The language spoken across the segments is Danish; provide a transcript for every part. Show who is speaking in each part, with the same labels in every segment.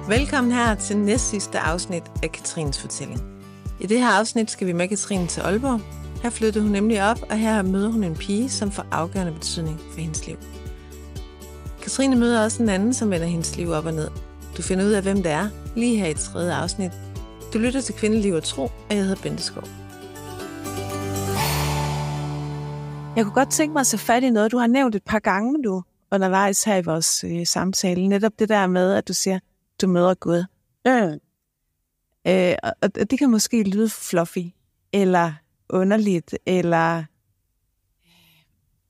Speaker 1: Velkommen her til næstsidste afsnit af Katrines fortælling. I det her afsnit skal vi med Katrine til Aalborg. Her flyttede hun nemlig op, og her møder hun en pige, som får afgørende betydning for hendes liv. Katrine møder også en anden, som vender hendes liv op og ned. Du finder ud af, hvem det er, lige her i 3. afsnit. Du lytter til Kvindeliv og Tro, og jeg hedder Bente Skov. Jeg kunne godt tænke mig at tage fat i noget, du har nævnt et par gange nu, undervejs her i vores samtale. Netop det der med, at du siger, du møder Gud. Og det kan måske lyde fluffy, eller underligt, eller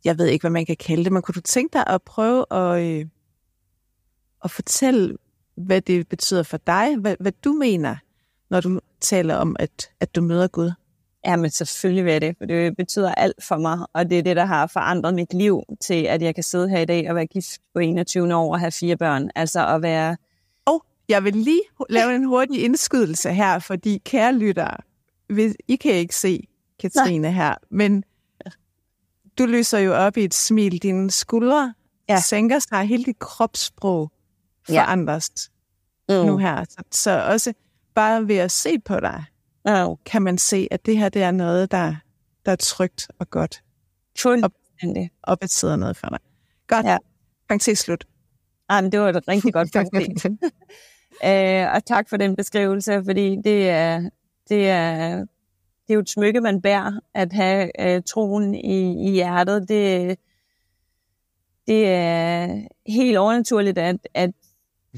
Speaker 1: jeg ved ikke, hvad man kan kalde det, men kunne du tænke dig at prøve at fortælle, hvad det betyder for dig, hvad du mener, når du taler om, at du møder Gud?
Speaker 2: Jamen selvfølgelig vil det, for det betyder alt for mig, og det er det, der har forandret mit liv til, at jeg kan sidde her i dag og være gift på 21 år og have 4 børn. Altså at være...
Speaker 1: Jeg vil lige lave en hurtig indskydelse her, fordi kære lyttere, I kan ikke se Katrine her, men du lyser jo op i et smil. Dine skuldre sænker sig, hele dit kropssprog forandres nu her. Så også bare ved at se på dig, kan man se, at det her det er noget, der er trygt og godt.
Speaker 2: Fuldstændig.
Speaker 1: Og betyder noget for dig. Godt. Ja. Parentes slut.
Speaker 2: Men det var et rigtig godt parentes. Og tak for den beskrivelse, fordi det er jo et smykke, man bærer, at have troen i hjertet. Det er helt overnaturligt,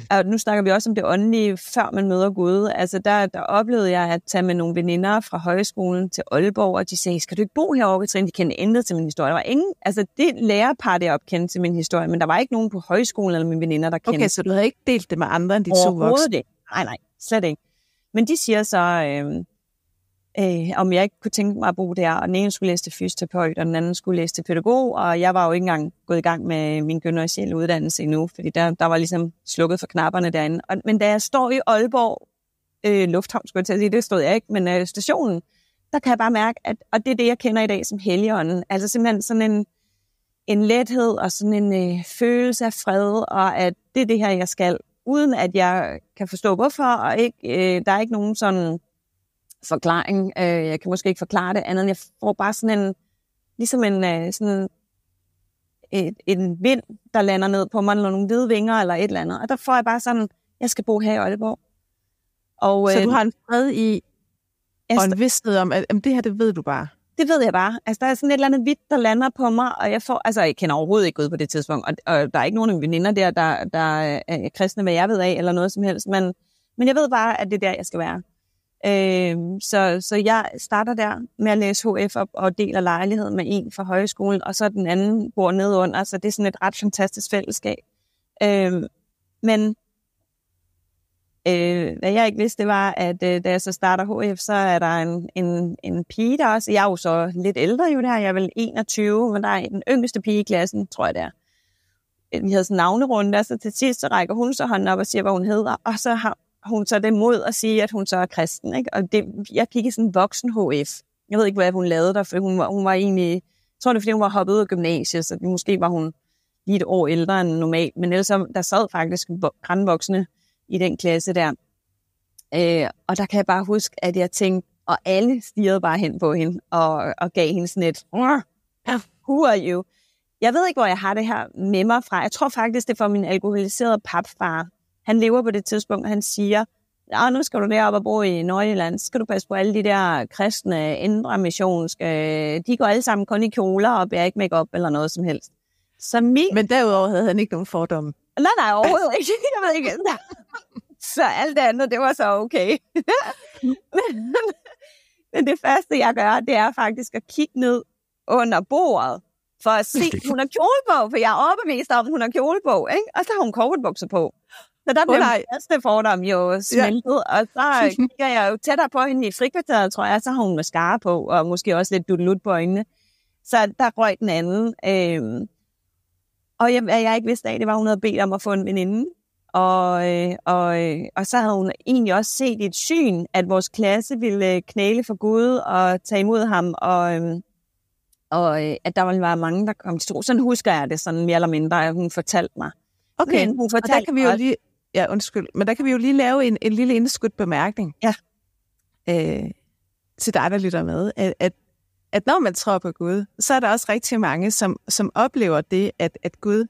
Speaker 2: at nu snakker vi også om det åndelige, før man møder Gud. Altså der oplevede jeg at tage med nogle veninder fra højskolen til Aalborg, og de sagde, skal du ikke bo herovre, Katrine? De kendte intet til min historie. Der var ingen, altså det lærerpar deroppe kendte til min historie, men der var ikke nogen på højskolen eller mine veninder, der kendte.
Speaker 1: Okay, så du havde ikke delt det med andre end de 2 voksne?
Speaker 2: Det. Nej, slet ikke. Men de siger så, om jeg ikke kunne tænke mig at bo der, og den ene skulle læse til fysioterapeut, og den anden skulle læse til pædagog, og jeg var jo ikke engang gået i gang med min gymnasielle uddannelse endnu, fordi der var ligesom slukket for knapperne derinde. Men da jeg står i Aalborg Lufthavn, skulle jeg til at sige, det stod jeg ikke, men stationen, der kan jeg bare mærke, og det er det, jeg kender i dag som Helligånden, altså simpelthen sådan en lethed, og sådan en følelse af fred, og at det er det her, jeg skal, uden at jeg kan forstå hvorfor, og ikke, der er ikke nogen sådan forklaring. Jeg kan måske ikke forklare det andet, end jeg får bare sådan en, ligesom en vind, der lander ned på mig, eller nogle hvide vinger, eller et eller andet. Og der får jeg bare sådan, jeg skal bo her i Aalborg. Og,
Speaker 1: så du har en fred i, og en vidsthed om, at det her, det ved du bare?
Speaker 2: Det ved jeg bare. Altså, der er sådan et eller andet hvidt, der lander på mig, og jeg kender overhovedet ikke Gud på det tidspunkt, og der er ikke nogen af mine veninder der er kristne, hvad jeg ved af, eller noget som helst, men jeg ved bare, at det er der, jeg skal være. Så jeg starter der med at læse HF op og deler lejlighed med en fra højskolen, og så den anden bor nede under, så det er sådan et ret fantastisk fællesskab. Men hvad jeg ikke vidste, det var, at da jeg så starter HF, så er der en pige der også. Jeg er jo så lidt ældre jo der, jeg er vel 21, men der er den yngste pige i klassen, tror jeg det er. Vi havde sådan en navnerunde, og så til sidst så rækker hun så hånden op og siger, hvad hun hedder, og så har hun så det mod at sige, at hun så er kristen, ikke? Og jeg gik i sådan en voksen HF. Jeg ved ikke, hvad hun lavede der, for hun var egentlig, jeg tror det er, fordi hun var hoppet ud af gymnasiet, så måske var hun lige et år ældre end normalt, men ellers der sad faktisk grandvoksne i den klasse der. Og der kan jeg bare huske, at jeg tænkte, og alle stirrede bare hen på hende, og gav hende sådan et, who are you? Jeg ved ikke, hvor jeg har det her med mig fra. Jeg tror faktisk, det er fra min alkoholiserede papfar. Han lever på det tidspunkt, og han siger, nu skal du derop og bo i Nordjylland, så skal du passe på alle de der kristne, indre missionske, de går alle sammen kun i kjoler og bærer ikke make-up eller noget som helst.
Speaker 1: Men derudover havde han ikke nogen fordomme?
Speaker 2: Nej, overhovedet ikke. Jeg ved ikke. Så alt det andet, det var så okay. Men det første, jeg gør, det er faktisk at kigge ned under bordet, for at se, hun har kjole på, for jeg er overbevist om, hun har kjole på, ikke? Og så har hun covertbukser på. Så der blev den første fordom jo smeltet, og så kigger jeg jo tættere på hende i frikvarteret, tror jeg, så har hun mascara på, og måske også lidt dudelut på øjnene. Så der røg den anden. Og jeg ikke vidste af, det var, hun havde bedt om at få en veninde. Og så havde hun egentlig også set i et syn, at vores klasse ville knæle for Gud og tage imod ham, og at der ville være mange, der kom til tro. Sådan husker jeg det, sådan mere eller mindre, at hun fortalte mig.
Speaker 1: Okay,
Speaker 2: hun
Speaker 1: og der kan vi jo lige Ja, undskyld. Men der kan vi jo lige lave en lille indskudt bemærkning.
Speaker 2: Ja.
Speaker 1: Til dig, der lytter med. At når man tror på Gud, så er der også rigtig mange, som oplever det, at Gud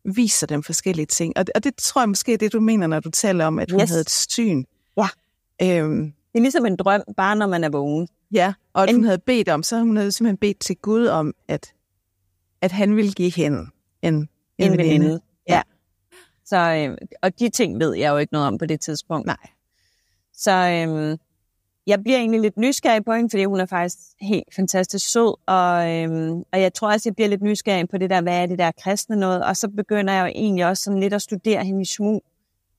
Speaker 1: viser dem forskellige ting. Og det tror jeg måske er det, du mener, når du taler om, at hun havde et syn.
Speaker 2: Ja. Det er ligesom en drøm, bare når man er vågen.
Speaker 1: Ja, og at hun havde bedt om, så hun havde simpelthen bedt til Gud om, at han ville give hende en veninde.
Speaker 2: Ja. Så, og de ting ved jeg jo ikke noget om på det tidspunkt.
Speaker 1: Nej.
Speaker 2: Så jeg bliver egentlig lidt nysgerrig på hende, fordi hun er faktisk helt fantastisk sød, og jeg tror også, jeg bliver lidt nysgerrig på det der, hvad er det der kristne noget, og så begynder jeg jo egentlig også sådan lidt at studere hende i smug,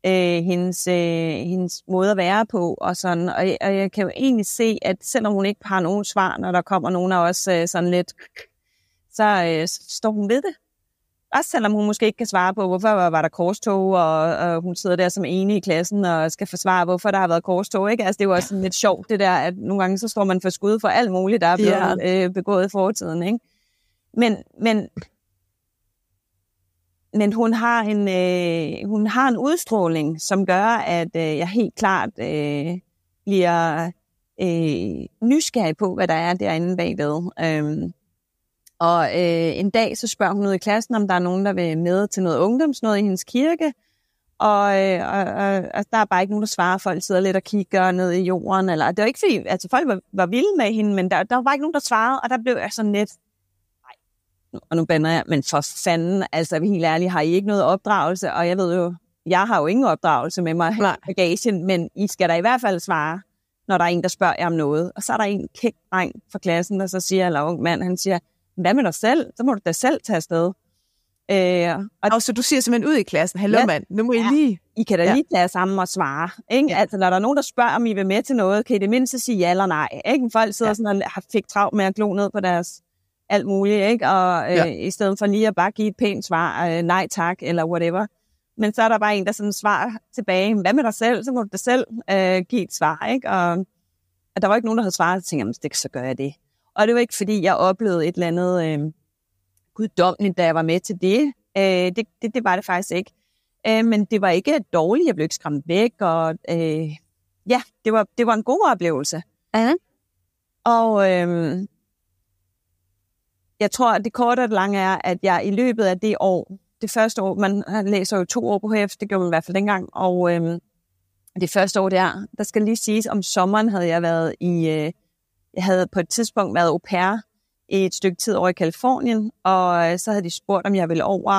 Speaker 2: hendes måde at være på, og sådan, og jeg kan jo egentlig se, at selvom hun ikke har nogen svar, når der kommer nogen af os sådan lidt, så står hun ved det. Også selvom hun måske ikke kan svare på, hvorfor var der korstog, og hun sidder der som enig i klassen og skal forsvare, hvorfor der har været korstog. Ikke? Altså, det er jo også lidt sjovt, det der, at nogle gange så står man for skud for alt muligt, der er blevet begået i fortiden. Ikke? Men hun har en udstråling, som gør, at jeg helt klart bliver nysgerrig på, hvad der er derinde bagved. Og en dag så spørger hun ud i klassen, om der er nogen, der vil med til noget ungdomsnået i hendes kirke. Og der er bare ikke nogen, der svarer. Folk sidder lidt og kigger ned i jorden. Eller, det var ikke fordi, altså folk var vilde med hende, men der var bare ikke nogen, der svarede. Og der blev jeg sådan lidt, nej, og nu bander jeg, men for fanden, altså helt ærligt, har I ikke noget opdragelse? Og jeg ved jo, jeg har jo ingen opdragelse med mig i bagagen, men I skal da i hvert fald svare, når der er en, der spørger jer om noget. Og så er der en kæk dreng fra klassen, der så siger, eller ung mand, han siger, hvad med dig selv? Så må du da selv tage afsted.
Speaker 1: Og så du siger simpelthen ud i klassen, hallo mand, nu må I lige...
Speaker 2: I kan da lige tage sammen og svare. Ikke? Ja. Altså, når der er nogen, der spørger, om I vil med til noget, kan I det mindste sige ja eller nej. Ikke? Folk sidder sådan og fik travlt med at glo ned på deres alt muligt, ikke? Og i stedet for lige at bare give et pænt svar, nej tak, eller whatever. Men så er der bare en, der sådan svarer tilbage, hvad med dig selv? Så må du da selv give et svar. Ikke? Og der var ikke nogen, der havde svaret, og tænkte, så gør jeg det. Og det var ikke, fordi jeg oplevede et eller andet guddommeligt, da jeg var med til det. Det var det faktisk ikke. Men det var ikke dårligt. Jeg blev ikke skræmt væk. Og det var en god oplevelse. Og jeg tror, at det korte og det lange er, at jeg i løbet af det år, det første år, man læser jo 2 år på HF, det gjorde man i hvert fald dengang, og det første år der skal lige siges, om sommeren havde jeg været jeg havde på et tidspunkt været au pair i et stykke tid over i Californien, og så havde de spurgt, om jeg ville over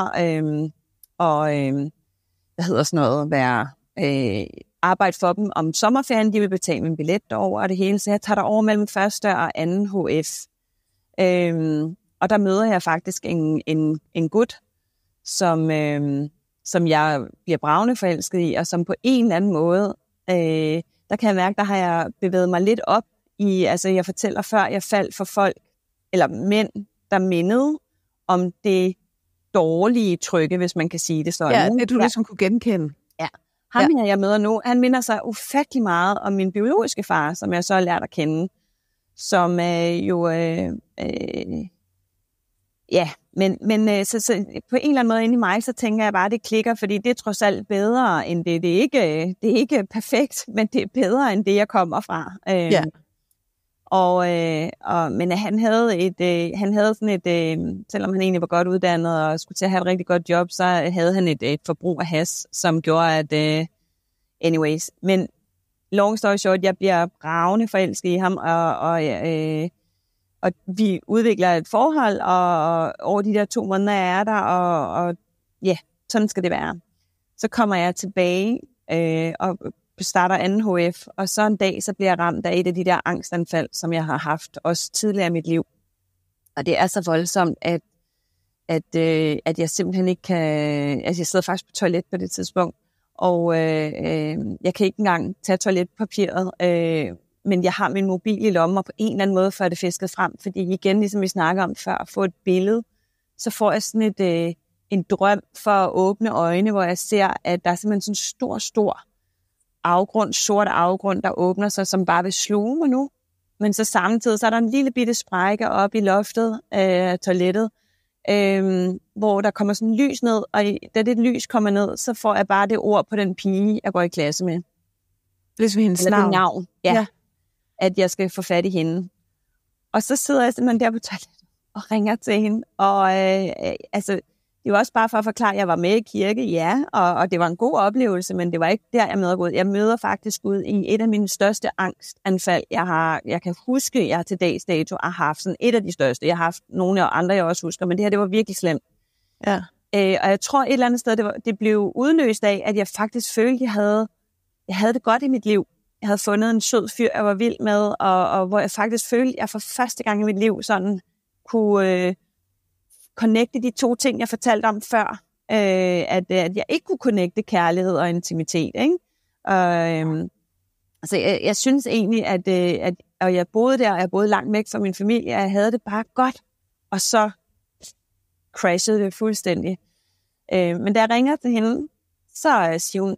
Speaker 2: arbejde for dem om sommerferien. De ville betale min billet derover og det hele, så jeg tager derover mellem første og anden HF. Og der møder jeg faktisk en gut, som jeg bliver bragende forelsket i, og som på en eller anden måde, der kan jeg mærke, der har jeg bevæget mig lidt op i, altså jeg fortæller før, jeg faldt for folk, eller mænd, der mindede om det dårlige trykke, hvis man kan sige det sådan.
Speaker 1: Ja, det du ligesom kunne genkende.
Speaker 2: Ja. Ham jeg møder nu, han minder sig ufattelig meget om min biologiske far, som jeg så har lært at kende, som så på en eller anden måde inde i mig, så tænker jeg bare, at det klikker, fordi det er trods alt bedre end det. Det er ikke perfekt, men det er bedre end det, jeg kommer fra. Men han havde sådan et, selvom han egentlig var godt uddannet og skulle til at have et rigtig godt job, så havde han et forbrug af hash, som gjorde, at anyways. Men long story short, jeg bliver bravende forelsket i ham, og vi udvikler et forhold, og over de der 2 måneder jeg er der, og sådan skal det være. Så kommer jeg tilbage og starter anden HF, og så en dag, så bliver jeg ramt af et af de der angstanfald, som jeg har haft også tidligere i mit liv. Og det er så voldsomt, at jeg simpelthen ikke kan... Altså, jeg sidder faktisk på toilet på det tidspunkt, og jeg kan ikke engang tage toiletpapiret, men jeg har min mobil i lommen, og på en eller anden måde får det fisket frem, fordi igen, ligesom vi snakker om før, at få et billede, så får jeg sådan en drøm for at åbne øjne, hvor jeg ser, at der er simpelthen sådan en stor afgrund, sort afgrund, der åbner sig, som bare vil sluge mig nu. Men så samtidig, så er der en lille bitte sprække op i loftet af toilettet, hvor der kommer sådan lys ned, og da det lys kommer ned, så får jeg bare det ord på den pige, jeg går i klasse med.
Speaker 1: Ligesom hendes navn.
Speaker 2: Ja. At jeg skal få fat i hende. Og så sidder jeg simpelthen der på toilettet og ringer til hende. Og det var også bare for at forklare, at jeg var med i kirke, ja, og det var en god oplevelse, men det var ikke der, jeg møder Gud. Jeg møder faktisk Gud i et af mine største angstanfald. Jeg kan huske, at jeg til dags dato har haft sådan et af de største. Jeg har haft nogle andre, jeg også husker, men det her, det var virkelig slemt.
Speaker 1: Ja.
Speaker 2: Og jeg tror et eller andet sted, det blev udløst af, at jeg faktisk følte, jeg havde det godt i mit liv. Jeg havde fundet en sød fyr, jeg var vild med, og hvor jeg faktisk følte, at jeg for første gang i mit liv sådan kunne connecte de to ting, jeg fortalte om før. At jeg ikke kunne connecte kærlighed og intimitet. Ikke? Altså, jeg synes egentlig, at jeg boede der, og jeg boede langt væk fra min familie, og jeg havde det bare godt. Og så crashede det fuldstændig. Men da jeg ringer til hende, så siger hun,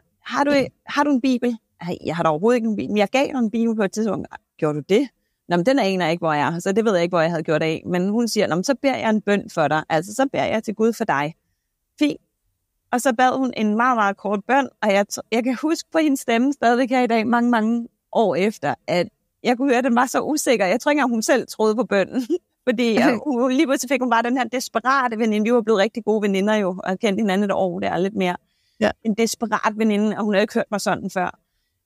Speaker 2: har du en bibel? Jeg har da overhovedet ikke en bibel, men jeg gav dig en bibel på et tidspunkt. Gjorde du det? Nå, men den aner jeg ikke, hvor jeg er, så det ved jeg ikke, hvor jeg havde gjort af. Men hun siger, nå, men så beder jeg en bøn for dig. Altså, så beder jeg til Gud for dig. Fint. Og så bad hun en meget, meget kort bøn, og jeg kan huske på hendes stemme stadigvæk her i dag, mange, mange år efter, at jeg kunne høre, at den var så usikker. Jeg tror ikke, at hun selv troede på bønnen. Fordi lige pludselig fik hun bare den her desperate veninde. Vi var blevet rigtig gode veninder jo, og kendt hinanden et år, det er lidt mere. Ja. En desperat veninde, og hun havde ikke hørt mig sådan før.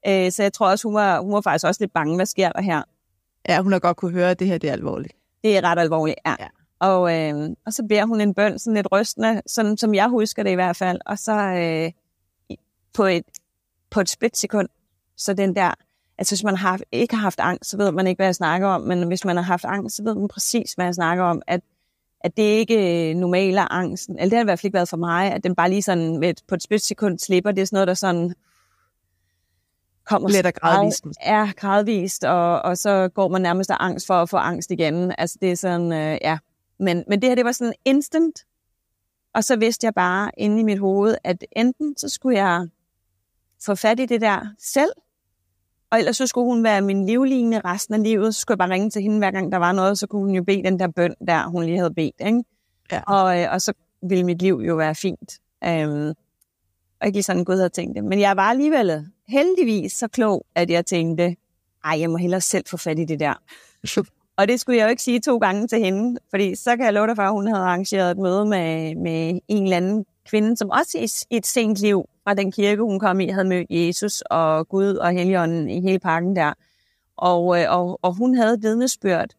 Speaker 2: Så jeg tror også, hun var faktisk også lidt bange. Hvad sker der her?
Speaker 1: Ja, hun har godt kunne høre, at det her det er alvorligt.
Speaker 2: Det er ret alvorligt, ja. Og så beder hun en bøn, sådan lidt rystende, sådan som jeg husker det i hvert fald. Og så på et splitsekund, så den der, altså hvis man ikke har haft angst, så ved man ikke, hvad jeg snakker om. Men hvis man har haft angst, så ved man præcis, hvad jeg snakker om. At det ikke normalt er angsten. Eller det har i hvert fald ikke været for mig, at den bare lige sådan på et splitsekund slipper. Det er sådan noget, der sådan kommer
Speaker 1: lidt gradvist.
Speaker 2: Ja, gradvist, og så går man nærmest af angst for at få angst igen. Altså det er sådan, ja. Men det her, det var sådan instant. Og så vidste jeg bare inde i mit hoved, at enten så skulle jeg få fat i det der selv, og ellers så skulle hun være min livline resten af livet. Så skulle jeg bare ringe til hende, hver gang der var noget, så kunne hun jo bede den der bøn, der hun lige havde bedt. Ikke? Ja. Og så ville mit liv jo være fint. Og ikke lige sådan Gud havde tænkt det. Men jeg var alligevel heldigvis så klog, at jeg tænkte, jeg må hellere selv få fat i det der. Og det skulle jeg jo ikke sige 2 gange til hende, fordi så kan jeg love dig for, at hun havde arrangeret et møde med en eller anden kvinde, som også i et sent liv fra den kirke, hun kom i, havde mødt Jesus og Gud og Helligånden i hele pakken der. Og hun havde et vidnesbyrd,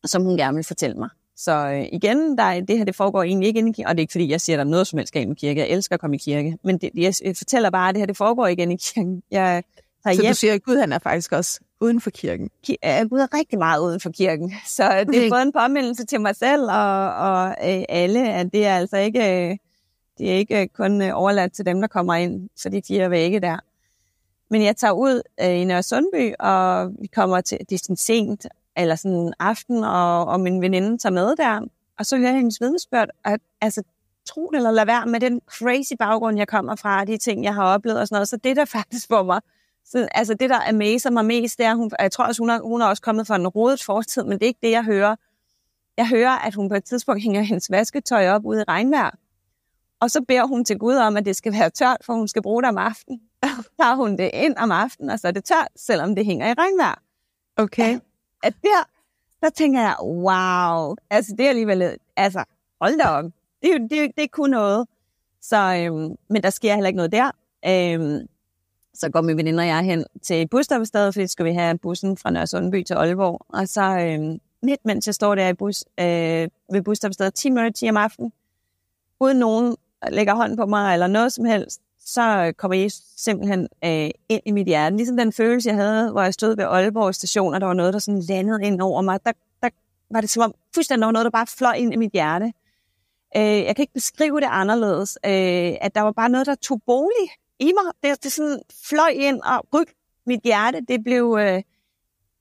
Speaker 2: som hun gerne ville fortælle mig. Så igen, det her det foregår egentlig ikke inde i kirken, og det er ikke fordi, jeg siger, at der er noget som helst galt med kirke. Jeg elsker at komme i kirke, men jeg fortæller bare, at det her det foregår ikke inde i kirken.
Speaker 1: Så du siger, at Gud han er faktisk også uden for kirken?
Speaker 2: Gud er rigtig meget uden for kirken. Så det er både en påmindelse til mig selv og alle, at det er altså ikke kun overladt til dem, der kommer ind for de 4 vægge der. Men jeg tager ud i Nørre Sundby, og vi kommer til, det er sådan sent, eller sådan en aften, og min veninde tager med der, og så hører jeg hendes vidnesbyrd, at altså, tro det eller lad være med den crazy baggrund, jeg kommer fra, de ting, jeg har oplevet og sådan noget, så det der faktisk for mig, så, altså det der amazer mig mest, det er, jeg tror også, hun er også kommet fra en rodet fortid, men det er ikke det, jeg hører. Jeg hører, at hun på et tidspunkt hænger hendes vasketøj op ude i regnvejr, og så beder hun til Gud om, at det skal være tørt, for hun skal bruge det om aftenen. Så tager hun det ind om aftenen, og så er det tørt, selvom det hænger i regnvejr.
Speaker 1: Okay.
Speaker 2: At der tænker jeg, wow, altså det er alligevel, altså hold da op, det er kun noget. Så, men der sker heller ikke noget der. Så går min veninde og jeg hen til busstoppestedet, fordi skal vi have bussen fra Nørre Sundby til Aalborg. Og så midt mens jeg står der ved busstoppestedet 10 minutter 10 om aftenen, uden nogen lægger hånden på mig eller noget som helst, så kommer jeg simpelthen ind i mit hjerte. Ligesom den følelse, jeg havde, hvor jeg stod ved Aalborg station, og der var noget, der sådan landede ind over mig. Der var det som om fuldstændig noget, der bare fløj ind i mit hjerte. Jeg kan ikke beskrive det anderledes. At der var bare noget, der tog bolig i mig. Det sådan fløj ind og ryg mit hjerte. Det blev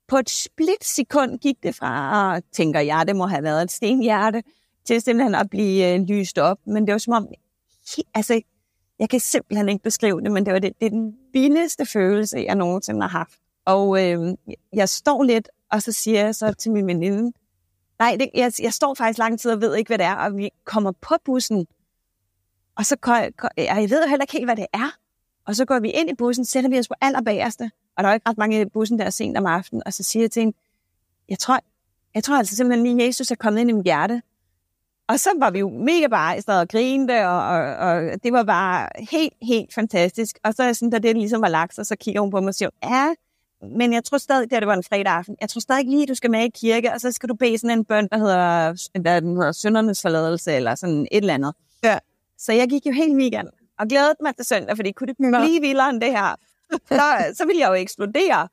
Speaker 2: på et splitsekund gik det fra, og tænker jeg, det må have været et stenhjerte, til simpelthen at blive lyst op. Men det var som om, altså, jeg kan simpelthen ikke beskrive det, men det er den vildeste følelse, jeg nogensinde har haft. Og jeg står lidt, og så siger jeg så til min veninde, Nej, jeg står faktisk lang tid og ved ikke, hvad det er, og vi kommer på bussen, og så jeg ved heller ikke helt, hvad det er. Og så går vi ind i bussen, sætter vi os på allerbagerste, og der er ikke ret mange i bussen der sent om aftenen, og så siger jeg til hende, jeg tror altså simpelthen lige, Jesus er kommet ind i mit hjerte. Og så var vi jo mega begejstrede og grinte, og det var bare helt, helt fantastisk. Og så er sådan, da det ligesom var lagt, og så kigger hun på mig og siger, ja, men jeg tror stadig, det var en fredag aften, jeg tror stadig lige, du skal med i kirke, og så skal du bede sådan en bøn, der hedder syndernes forladelse, eller sådan et eller andet.
Speaker 1: Ja.
Speaker 2: Så jeg gik jo helt weekend og glædede mig til søndag, fordi kunne det blive vildere end det her, så ville jeg jo eksplodere.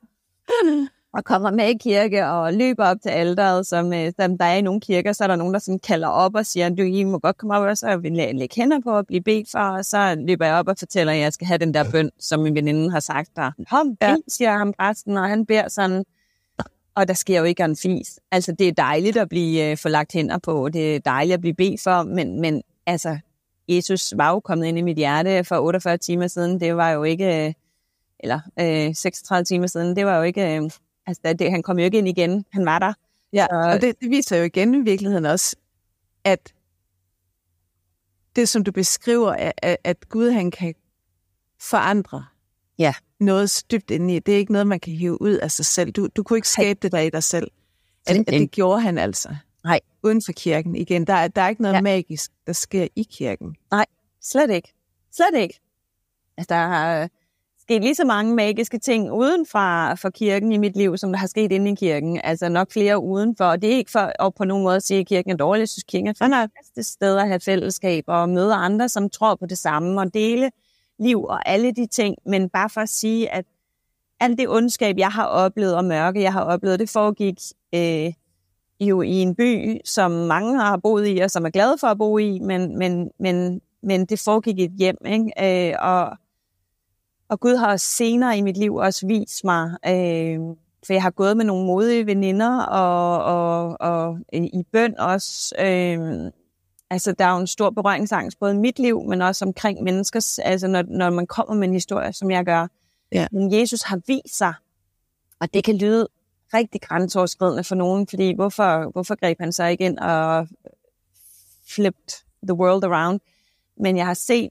Speaker 2: Og kommer med i kirke og løber op til alteret, som der er i nogle kirker, så er der nogen, der sådan kalder op og siger, I må godt komme op, og så vil jeg lægge hænder på og blive bedt for, og så løber jeg op og fortæller, at jeg skal have den der bøn, som min veninde har sagt der. Siger ham præsten, og han beder sådan, og der sker jo ikke en fis. Altså, det er dejligt at blive forlagt hænder på, det er dejligt at blive bedt for, men altså, Jesus var jo kommet ind i mit hjerte for 48 timer siden, det var jo ikke, eller 36 timer siden, det var jo ikke... Altså, han kom jo ikke ind igen. Han var der.
Speaker 1: Ja, og det viser jo igen i virkeligheden også, at det, som du beskriver, at Gud, han kan forandre noget dybt indeni. Det er ikke noget, man kan hive ud af sig selv. Du kunne ikke skabe det der i dig selv. At det gjorde han altså.
Speaker 2: Nej.
Speaker 1: Uden for kirken. Igen, der er ikke noget magisk, der sker i kirken.
Speaker 2: Nej, slet ikke. Slet ikke. Altså, der har sket lige så mange magiske ting uden for kirken i mit liv, som der har sket inde i kirken. Altså nok flere udenfor. Og det er ikke for at på nogen måde at sige, at kirken er dårlig. Jeg synes, kirken er fantastisk det sted at have fællesskab og møde andre, som tror på det samme og dele liv og alle de ting. Men bare for at sige, at alt det ondskab, jeg har oplevet og mørke, jeg har oplevet, det foregik jo i en by, som mange har boet i og som er glade for at bo i, men det foregik i et hjem, ikke? Og Gud har også senere i mit liv også vist mig, for jeg har gået med nogle modige veninder, og i bøn også. Altså, der er jo en stor berøringsangst, både i mit liv, men også omkring menneskers, altså når man kommer med en historie, som jeg gør. Ja. Men Jesus har vist sig, og det kan lyde rigtig grænseoverskridende for nogen, fordi hvorfor greb han så ikke ind og flipped the world around? Men jeg har set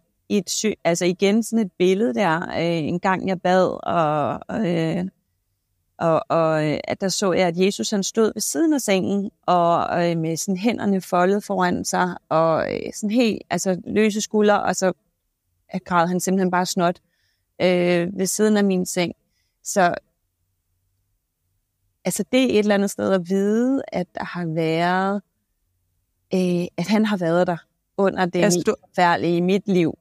Speaker 2: altså igen sådan et billede der, en gang jeg bad, og at der så jeg, at Jesus han stod ved siden af sengen, og med sådan hænderne foldet foran sig, og sådan helt, altså løse skuldre, og så græd han simpelthen bare snot ved siden af min seng. Så altså det er et eller andet sted at vide, at der har været, at han har været der under det forfærdelige i mit liv.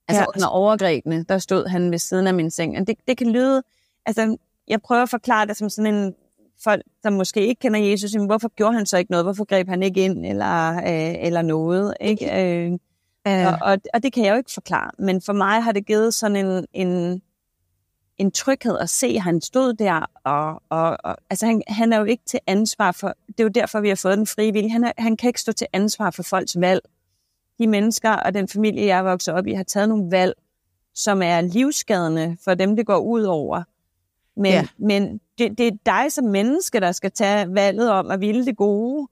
Speaker 2: Altså under overgrebene, der stod han ved siden af min seng. Og det kan lyde, altså jeg prøver at forklare det som sådan en folk, der måske ikke kender Jesus, men hvorfor gjorde han så ikke noget? Hvorfor greb han ikke ind eller noget? Ikke? Og det kan jeg jo ikke forklare. Men for mig har det givet sådan en tryghed at se, at han stod der, og altså han er jo ikke til ansvar for, det er jo derfor, vi har fået den frivillige. Han kan ikke stå til ansvar for folks valg. De mennesker og den familie, jeg er vokset op i, har taget nogle valg, som er livsskadende for dem, det går ud over. Men det er dig som menneske, der skal tage valget om at ville det gode,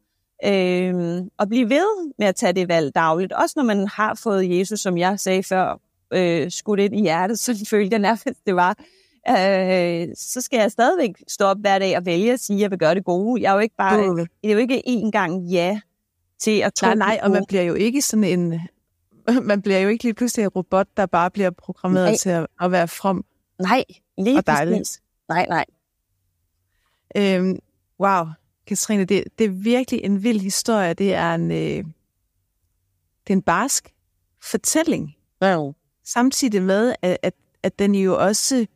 Speaker 2: og blive ved med at tage det valg dagligt. Også når man har fået Jesus, som jeg sagde før, skudt ind i hjertet, så følte jeg nærmest, det var. Så skal jeg stadigvæk stå op hver dag og vælge at sige, at jeg vil gøre det gode. Jeg er jo ikke bare, det er jo ikke én gang til at tro. Nej,
Speaker 1: og man bliver jo ikke sådan man bliver jo ikke lige pludselig en robot, der bare bliver programmeret til at være from.
Speaker 2: Nej, lige præcis. Nej.
Speaker 1: Wow, Katrine, det er virkelig en vild historie. Det er en barsk fortælling.
Speaker 2: Wow. Samtidig
Speaker 1: med, at den jo også,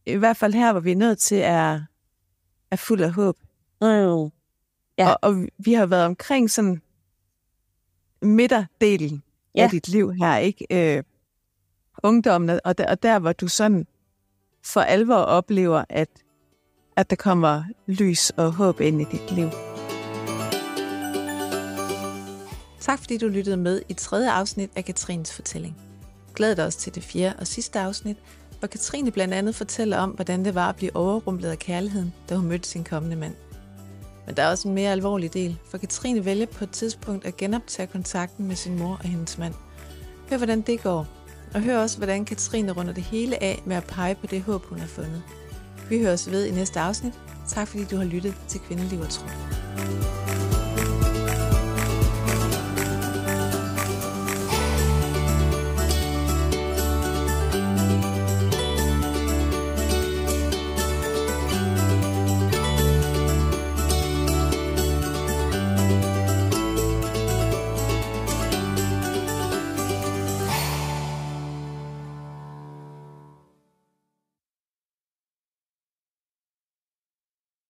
Speaker 1: i hvert fald her, hvor vi er nødt til, er fuld af håb. Ja. Og vi har været omkring sådan midterdelen af dit liv her, ikke? Ungdommen, og der, hvor du sådan for alvor oplever, at der kommer lys og håb ind i dit liv. Tak fordi du lyttede med i 3. afsnit af Katrines fortælling. Glæd dig også til det 4. og sidste afsnit, hvor Katrine blandt andet fortæller om, hvordan det var at blive overrumplet af kærligheden, da hun mødte sin kommende mand. Men der er også en mere alvorlig del, for Katrine vælger på et tidspunkt at genoptage kontakten med sin mor og hendes mand. Hør, hvordan det går, og hør også, hvordan Katrine runder det hele af med at pege på det håb, hun har fundet. Vi høres ved i næste afsnit. Tak fordi du har lyttet til Kvindeliv og Tro.